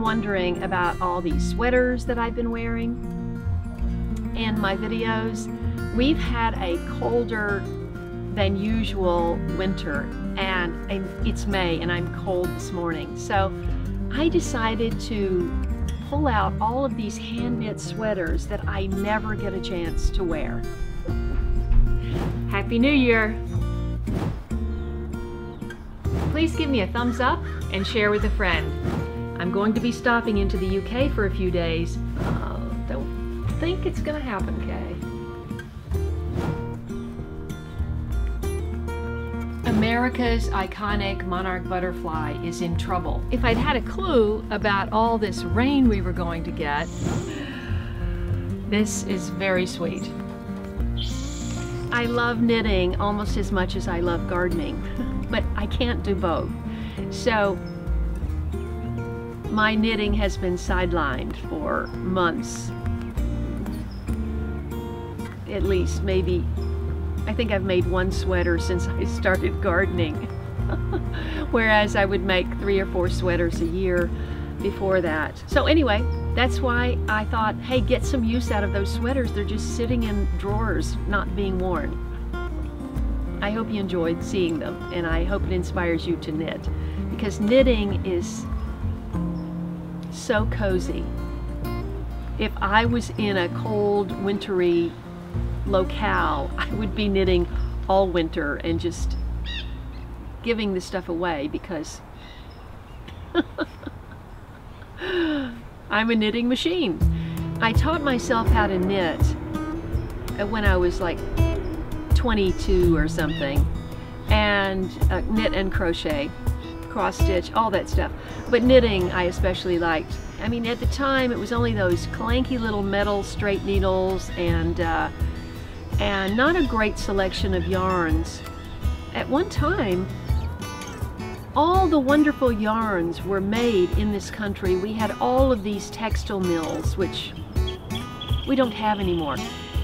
wondering about all these sweaters that I've been wearing in my videos. We've had a colder than usual winter, and it's May and I'm cold this morning. So I decided to pull out all of these hand knit sweaters that I never get a chance to wear. Happy New Year! Please give me a thumbs up and share with a friend. I'm going to be stopping into the UK for a few days. Don't think it's gonna happen, Kaye. America's iconic monarch butterfly is in trouble. If I'd had a clue about all this rain we were going to get, this is very sweet. I love knitting almost as much as I love gardening, but I can't do both. So my knitting has been sidelined for months. At least, maybe. I think I've made one sweater since I started gardening. Whereas I would make 3 or 4 sweaters a year before that. So anyway, that's why I thought, hey, get some use out of those sweaters. They're just sitting in drawers, not being worn. I hope you enjoyed seeing them, and I hope it inspires you to knit, because knitting is so cozy. If I was in a cold, wintry locale, I would be knitting all winter and just giving the stuff away, because I'm a knitting machine. I taught myself how to knit when I was like 22 or something, and knit and crochet, cross stitch, all that stuff. But knitting I especially liked. I mean, at the time it was only those clanky little metal straight needles and not a great selection of yarns. At one time, all the wonderful yarns were made in this country. We had all of these textile mills, which we don't have anymore.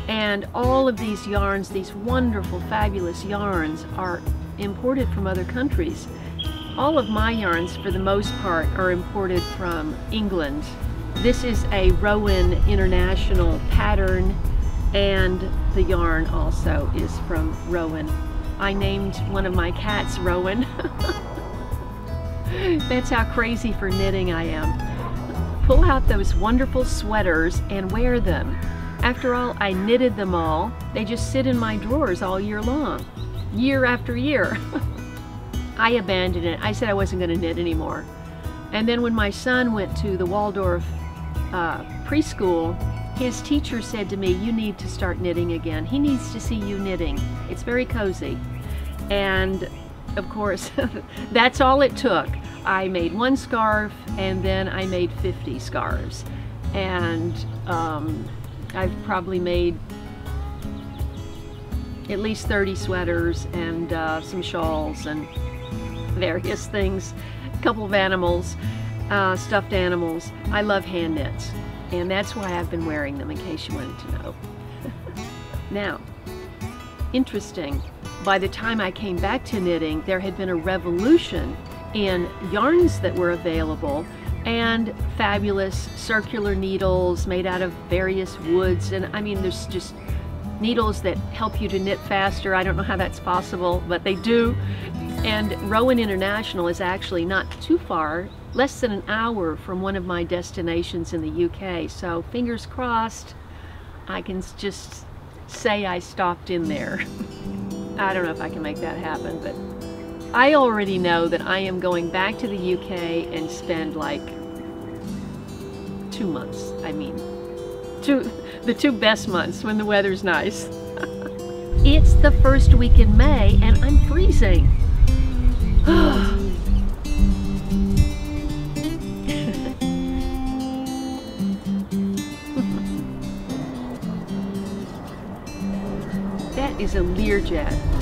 And all of these yarns, these wonderful, fabulous yarns, are imported from other countries. All of my yarns, for the most part, are imported from England. This is a Rowan International pattern, and the yarn also is from Rowan. I named one of my cats Rowan. That's how crazy for knitting I am. Pull out those wonderful sweaters and wear them. After all, I knitted them all. They just sit in my drawers all year long, year after year. I abandoned it. I said I wasn't going to knit anymore. And then when my son went to the Waldorf preschool, his teacher said to me, you need to start knitting again. He needs to see you knitting. It's very cozy. And of course, that's all it took. I made 1 scarf, and then I made 50 scarves. And I've probably made at least 30 sweaters and some shawls and various things, a couple of animals, stuffed animals. I love hand knits, and that's why I've been wearing them, in case you wanted to know. Now, interesting, by the time I came back to knitting, there had been a revolution in yarns that were available, and fabulous circular needles made out of various woods. And I mean, there's just needles that help you to knit faster. I don't know how that's possible, but they do. And Rowan International is actually not too far, less than an hour from one of my destinations in the UK. So fingers crossed, I can just say I stopped in there. I don't know if I can make that happen, but I already know that I am going back to the UK and spend like 2 months. I mean, the 2 best months when the weather's nice. It's the first week in May and I'm freezing. That is a Learjet.